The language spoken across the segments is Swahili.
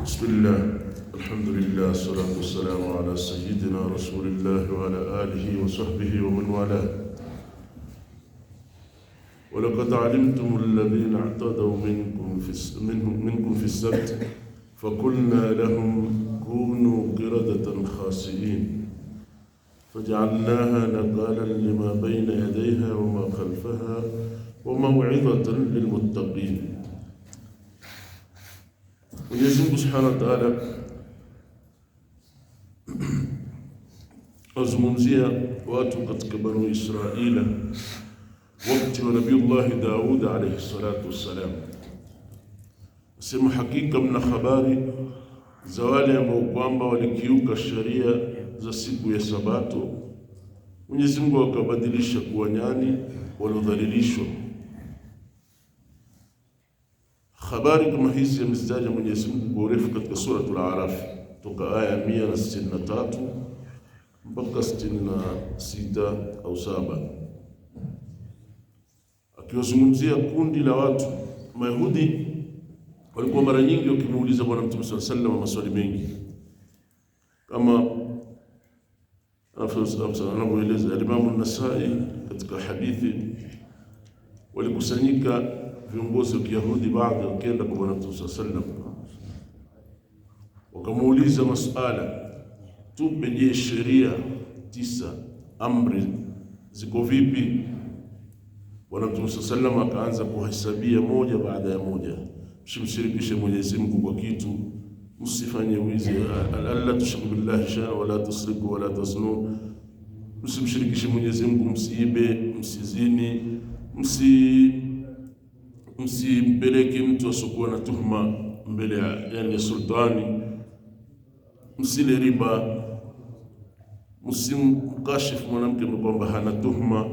بسم الله الحمد لله والصلاة والسلام على سيدنا رسول الله وعلى آله وصحبه ومن والاه. ولقد علمتم الذين اعتدوا منكم في السبت فقلنا لهم كونوا قردة خاسئين فجعلناها نكالا لما بين يديها وما خلفها وموعظة للمتقين. Mwenyezi Mungu Subhanahu wa Ta'ala azungumzia watu katika Banu Israila wakati wa Nabiullahi Daud alayhi salatu wassalam. Sema hakika mna habari za wale ambao kwamba walikiuka sheria za siku ya Sabato, Mwenyezi Mungu akabadilisha kuwa nyani waliodhalilishwa. Habari kama hizi yamezitaja Mwenyezi Mungu kwa urefu katika suratul Araf toka aya 163 mpaka 66 au 7, akiwazungumzia kundi la watu. Mayahudi walikuwa mara nyingi wakimuuliza Bwana Mtume sallallahu alaihi wasallam maswali mengi, kama anavyoeleza Imam an-Nasai katika hadithi. Walikusanyika viongozi wa Kiyahudi baadhi wakienda kwa Bwana Mtume sallallahu alaihi wasallam, wakamuuliza masala, tupe je sheria 9 amri ziko vipi? Bwana Mtume sallallahu alaihi wasallam akaanza kuhesabia moja baada ya moja. Msimshirikishe Mwenyezi Mungu kwa kitu, msifanye wizi, alla tushriku billahi shay'an wala tusriku wala tasnu, msimshirikishe Mwenyezi Mungu, msiibe, msizini, msimpeleke mtu asokuwa na tuhuma mbele ya sultani, msile riba, msimkashifu mwanamke kwamba hana tuhuma.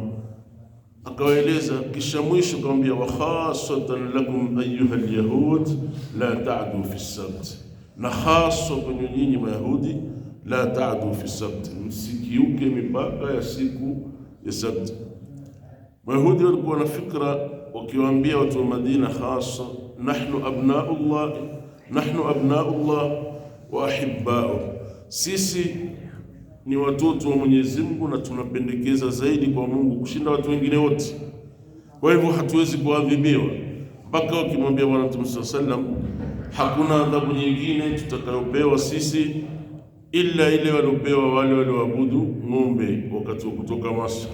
Akawaeleza, kisha mwisho akamwambia, wa khasatan lakum ayyuha alyahud la ta'du fi as-sabt, na hasa kwa nyinyi Mayahudi, la ta'du fi as-sabt, msikiuke mipaka ya siku ya Sabt. Mayahudi walikuwa na fikra wakiwaambia watu wa Madina hasa, nahnu abnaullah wa ahibba'u, sisi ni watoto wa Mwenyezi Mungu na tunapendekeza zaidi kwa Mungu kushinda watu wengine wote, kwa hivyo hatuwezi kuadhibiwa. Mpaka wakimwambia Bwana Mtume sallallahu alaihi wasallam, hakuna adhabu nyingine tutakayopewa sisi ila ile waliopewa wale walioabudu ng'ombe wakati wa kutoka Masri.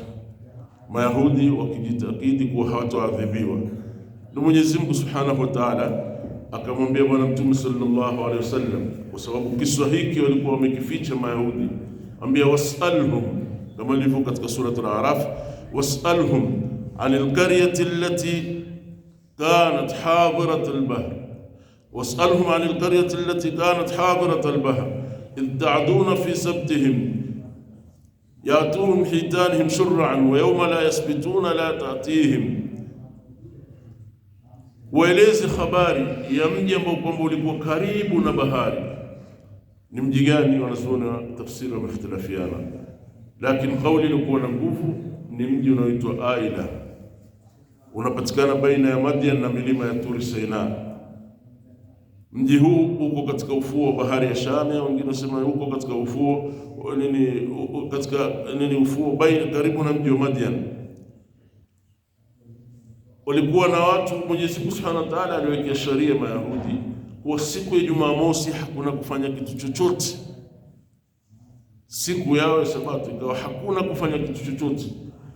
Mayahudi wakijitakidi kuwa hawataadhibiwa, na Mwenyezi Mungu Subhanahu wa Ta'ala akamwambia Bwana Mtume sallallahu alaihi wasallam, kwa sababu kisa hiki walikuwa wamekificha Mayahudi, ambia was'alhum, kama ilivyo katika surat al-Araf, was'alhum anil qaryati allati kanat hadirat al-bahr, was'alhum anil qaryati allati kanat hadirat al-bahr idh ta'duna fi sabtihim yatuhum hitanihim shur'an wa yawma la yasbituna la ta'tihim. Waeleze habari ya mji ambao kwamba ulikuwa karibu na bahari. Ni mji gani? Wanazuoni tafsiri wamehitilafiana, lakini kauli iliyokuwa na nguvu ni mji unaoitwa Aila, unapatikana baina ya Madian na milima ya Turi Saina. Mji huu uko katika ufuo wa bahari ya Shamu, wengine wasema uko katika ufuo ufuo baina karibu na mji wa Madian. Walikuwa na watu, Mwenyezi Mungu Subhanahu wa Ta'ala aliwekea sharia Mayahudi kwa siku ya Jumamosi hakuna kufanya kitu chochote. Siku yao ya Sabato ikawa hakuna kufanya kitu chochote,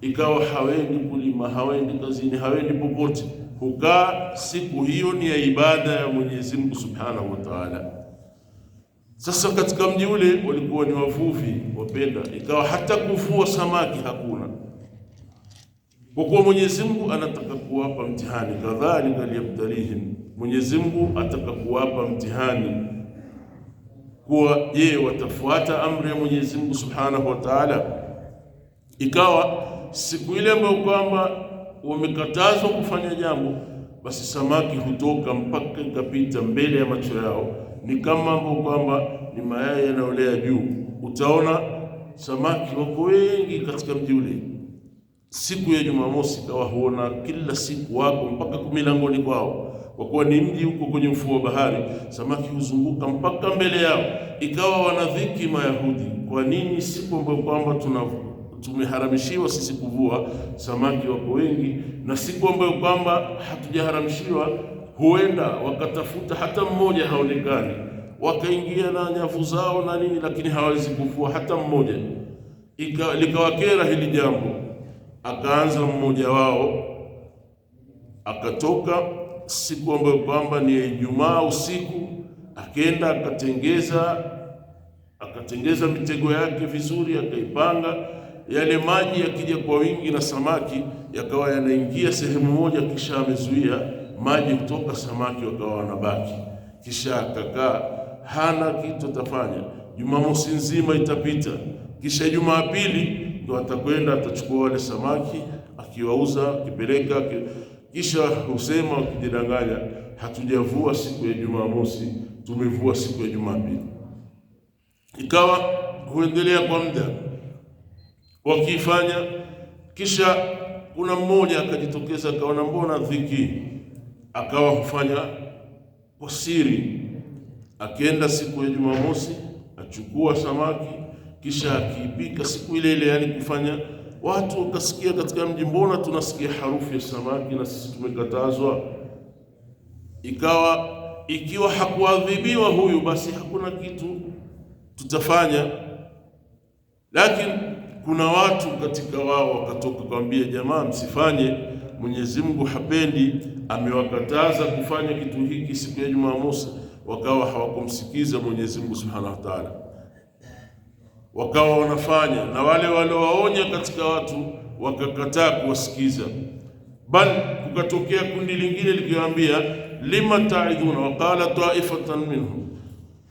ikawa hawendi kulima, hawendi kazini, hawendi popote, hukaa siku hiyo ni ya ibada ya Mwenyezi Mungu Subhanahu wa Ta'ala. Sasa katika mji ule walikuwa ni wavuvi wapenda, ikawa hata kuvua samaki hakuna, kwa kuwa Mwenyezi Mungu anataka kuwapa mtihani. Kadhalika liyabtalihim, Mwenyezi Mungu ataka kuwapa mtihani kuwa je, watafuata amri ya Mwenyezi Mungu Subhanahu wa Ta'ala. Ikawa siku ile ambayo kwamba wamekatazwa kufanya jambo, basi samaki hutoka mpaka ikapita mbele ya macho yao, ni kama ambao kwamba ni mayai yanayolea juu. Utaona samaki wako wengi katika mji ule. Siku ya Jumamosi kawa huona kila siku wako mpaka milangoni kwao, kwa kuwa ni mji huko kwenye ufuo wa bahari, samaki huzunguka mpaka mbele yao. Ikawa wanadhiki Mayahudi, kwa nini siku ambayo kwamba tumeharamishiwa sisi kuvua, samaki wako wengi, na siku ambayo kwamba hatujaharamishiwa huenda wakatafuta hata mmoja haonekani, wakaingia na nyavu zao na nini, lakini hawawezi kuvua hata mmoja. Likawakera hili jambo. Akaanza mmoja wao akatoka siku ambayo kwamba ni Ijumaa usiku, akenda akatengeza mitego yake vizuri, akaipanga. Yale maji yakija kwa wingi na samaki yakawa yanaingia sehemu moja, kisha amezuia maji kutoka, samaki wakawa wanabaki. Kisha akakaa, hana kitu atafanya. Jumamosi nzima itapita, kisha Jumapili ndo atakwenda atachukua wale samaki, akiwauza, akipeleka, kisha husema wakijidanganya, hatujavua siku ya Jumamosi, tumevua siku ya Jumapili. Ikawa huendelea kwa muda wakifanya. Kisha kuna mmoja akajitokeza, akaona mbona dhiki, akawa hufanya kwa siri. Akienda siku ya Jumamosi achukua samaki, kisha akiipika siku ile ile, yani kufanya watu wakasikia katika mji, mbona tunasikia harufu ya samaki na sisi tumekatazwa? Ikawa ikiwa hakuadhibiwa huyu, basi hakuna kitu tutafanya. Lakini kuna watu katika wao wakatoka kwambia, jamaa, msifanye, Mwenyezi Mungu hapendi, amewakataza kufanya kitu hiki siku ya Jumamosi. Wakawa hawakumsikiza Mwenyezi Mungu Subhanahu wa Ta'ala, wakawa wanafanya, na wale waliowaonya katika watu wakakataa kuwasikiza. Bal kukatokea kundi lingine likiwaambia, lima ta'idhuna, waqala ta'ifatan minhum,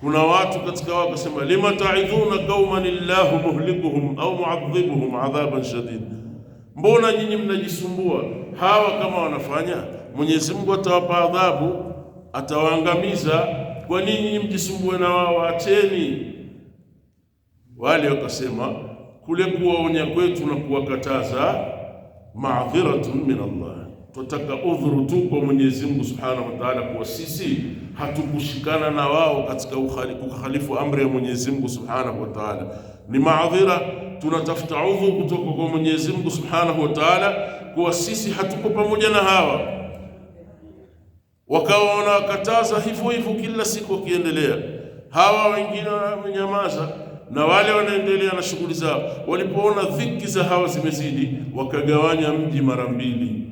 kuna watu katika wao wakasema, lima ta'idhuna qauman illahu muhlikuhum au mu'adhibuhum adhaban shadid, mbona nyinyi mnajisumbua? Hawa kama wanafanya, Mwenyezi Mungu atawapa adhabu, atawaangamiza. Kwa nini nyinyi mjisumbue na wao? Acheni. Wale wakasema, kule kuwaonya kwetu na kuwakataza, ma'dhiratun min Allah, tutaka udhuru tu kwa Mwenyezi Mungu Subhanahu wa Ta'ala, kwa sisi hatukushikana na wao katika kukhalifu amri ya Mwenyezi Mungu Subhanahu wa Ta'ala. Ni maadhira, tunatafuta udhuru kutoka kwa Mwenyezi Mungu Subhanahu wa Ta'ala kwa sisi hatuko pamoja na hawa. Wakawa wanawakataza hivyo hivyo kila siku wakiendelea. Hawa wengine wamenyamaza na wale wanaendelea na shughuli zao. Walipoona dhiki za hawa zimezidi, wakagawanya mji mara mbili.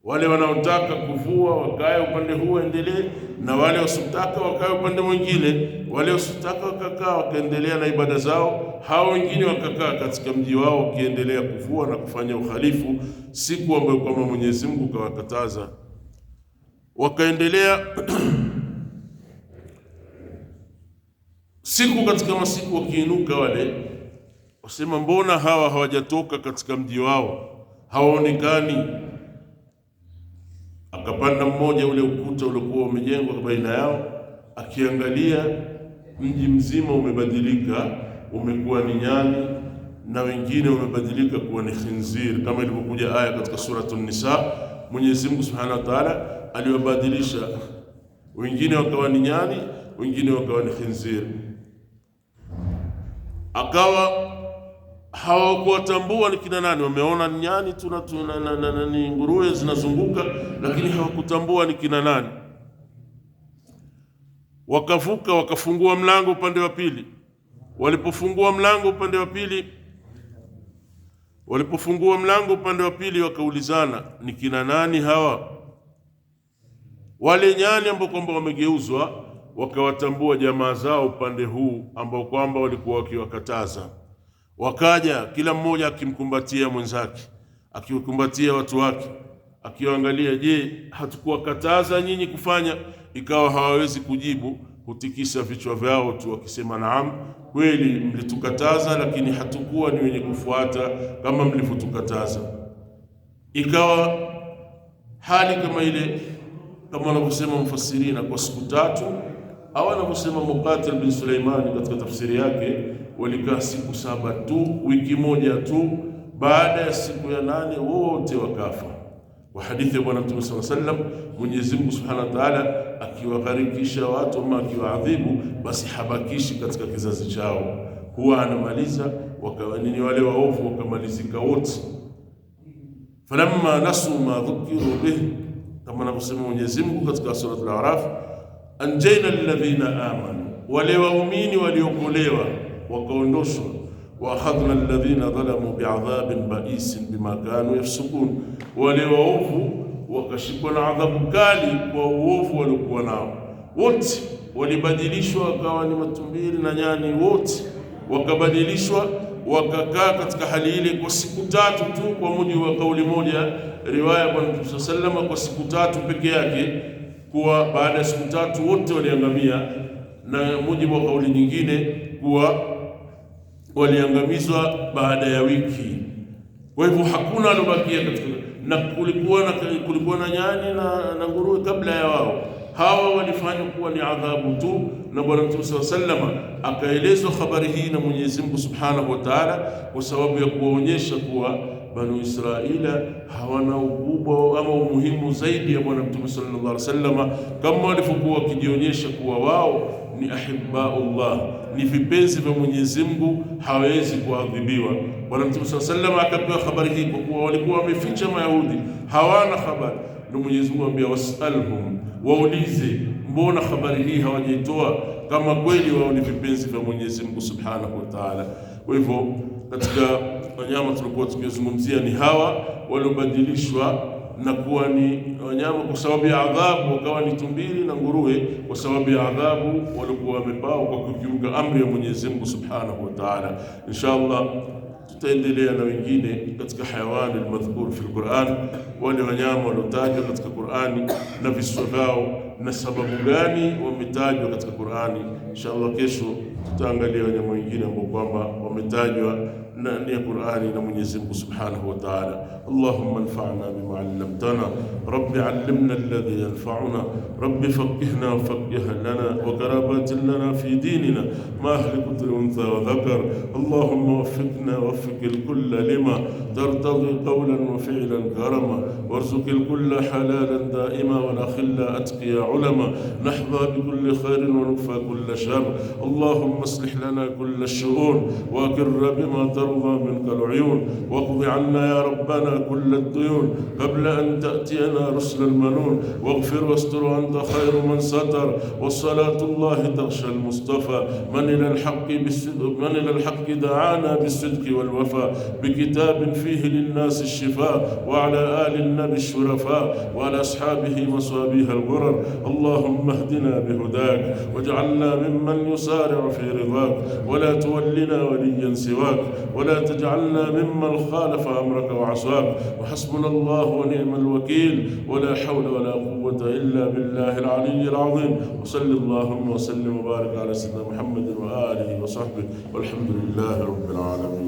Wale wanaotaka kuvua wakae upande huu waendelee, na wale wasitaka wakae upande mwingine. Wale wasitaka wakakaa wakaendelea na ibada zao, hao wengine wakakaa katika mji wao wakiendelea kuvua na kufanya uhalifu siku ambayo kwamba Mwenyezi Mungu kawakataza. Wakaendelea siku katika masiku, wakiinuka wale wasema, mbona hawa hawajatoka katika mji wao, hawaonekani? Akapanda mmoja ule ukuta uliokuwa umejengwa baina yao, akiangalia mji mzima umebadilika, umekuwa ni nyani, na wengine umebadilika kuwa ni khinzir, kama ilivyokuja aya katika suratul Nisa. Mwenyezi Mungu Subhanahu wa Ta'ala aliwabadilisha, wengine wakawa ni nyani, wengine wakawa ni khinzir. Akawa hawakuwatambua ni kina nani. Wameona nyani ni nguruwe zinazunguka, lakini hawakutambua ni kina nani. Wakavuka, wakafungua mlango upande wa pili. Walipofungua mlango upande wa pili, wakaulizana, ni kina nani hawa? Wale nyani ambao kwamba wamegeuzwa, wakawatambua jamaa zao upande huu ambao kwamba walikuwa wakiwakataza. Wakaja kila mmoja akimkumbatia mwenzake, akiwakumbatia watu wake, akiwaangalia, je, hatukuwakataza nyinyi kufanya? Ikawa hawawezi kujibu, hutikisa vichwa vyao tu wakisema, naam, kweli mlitukataza, lakini hatukuwa ni wenye kufuata kama mlivyotukataza. Ikawa hali kama ile, kama wanavyosema mufassirina, kwa siku tatu, au anavyosema Muqatil bin Sulaimani katika tafsiri yake, walikaa siku 7 tu, wiki moja tu. Baada ya siku ya 8 wote wakafa. Kwa hadithi ya Bwana Mtume sallallahu alaihi wasallam, Mwenyezi Mungu Subhanahu wa Ta'ala akiwagharikisha watu ama akiwaadhibu, basi habakishi katika kizazi chao, huwa anamaliza wakawanini wale waovu wakamalizika wote. Falamma nasu ma dhukiru bihi, kama anavyosema Mwenyezi Mungu katika sura Al-A'raf, anjayna alladhina amanu, wale waumini waliokolewa wakaondoshwa, wa akhadna alladhina dhalamu bi'adhabin ba'isin bima kanu yafsukun, wale waovu wakashikwa na adhabu kali kwa uovu waliokuwa nao. Wote walibadilishwa wakawa ni matumbiri na nyani, wote wakabadilishwa wakakaa katika hali ile kwa siku 3 tu, kwa mujibu wa kauli moja riwaya kwa Mtume sallallahu, kwa siku 3 peke yake, kuwa baada ya siku 3 wote waliangamia, na mujibu wa kauli nyingine kuwa waliangamizwa baada ya wiki. Kwa hivyo hakuna alobakia katika, na kulikuwa na nyani na nguruwe kabla ya wao. Hawa walifanywa kuwa ni adhabu tu, na Bwana Mtume sallallahu alaihi wasallam akaelezwa habari hii na Mwenyezi Mungu Subhanahu wa Ta'ala, kwa sababu ya kuwaonyesha kuwa Banu Israila hawana ukubwa ama umuhimu zaidi ya Bwana Mtume sallallahu alaihi wasallam, kama walivyokuwa wakijionyesha kuwa wao ni ahibbaullah, ni vipenzi vya Mwenyezi Mungu, hawezi kuadhibiwa. Bwana Mtume sallallahu alaihi wasallam akapewa habari hii kwa kuwa walikuwa wameficha Mayahudi, hawana habari. Ndio Mwenyezi Mungu anambia wasalhum, waulize mbona habari hii hawajaitoa, kama kweli wao ni vipenzi vya Mwenyezi Mungu Subhanahu wa Ta'ala. Kwa hivyo katika wanyama tulikuwa tukizungumzia ni hawa waliobadilishwa na kuwa ni wanyama kwa sababu ya adhabu, wakawa ni tumbiri na nguruwe kwa sababu ya adhabu walikuwa wamepao kwa kukiuka amri ya Mwenyezi Mungu Subhanahu wa Ta'ala. Inshallah tutaendelea na wengine katika hayawani al-madhkur fi al-Qur'an, wale wanyama waliotajwa katika Qur'ani na viswa vyao na sababu gani wametajwa katika Qur'ani. Inshallah kesho tutaangalia wanyama wengine ambao kwamba wametajwa ndani ya Qur'ani na Mwenyezi Mungu Subhanahu wa Ta'ala. Allahumma anfa'na bima 'allamtana, rabbi 'allimna alladhi yanfa'una, rabbi faqqihna wafaqqih lana wa karabatin lana fi dinina ma ahliku untha wa dhakar. Allahumma waffiqna waffiq al-kull lima tartadi qawlan wa fi'lan karama, warzuq al-kull halalan da'ima wa la khilla atqiya 'ulama, nahdha bi kulli khairin wa nukfa kull shar. Allahumma aslih lana kull ash-shu'un wa akir bima ترضى منك العيون، واقض عنا يا ربنا كل الديون قبل أن تأتينا رسل المنون، واغفر واستر أنت خير من ستر. والصلاة الله تغشى المصطفى من إلى الحق دعانا بالصدق والوفاء، بكتاب فيه للناس الشفاء، وعلى آل النبي الشرفاء، وعلى أصحابه مصابيح الغرر. اللهم اهدنا بهداك واجعلنا ممن يسارع في رضاك، ولا تولنا وليا سواك، ولا تجعلنا ممن خالف أمرك وعصاك. وحسبنا الله ونعم الوكيل، ولا حول ولا قوة إلا بالله العلي العظيم. وصل اللهم وسلم وبارك على سيدنا محمد وآله وصحبه، والحمد لله رب العالمين.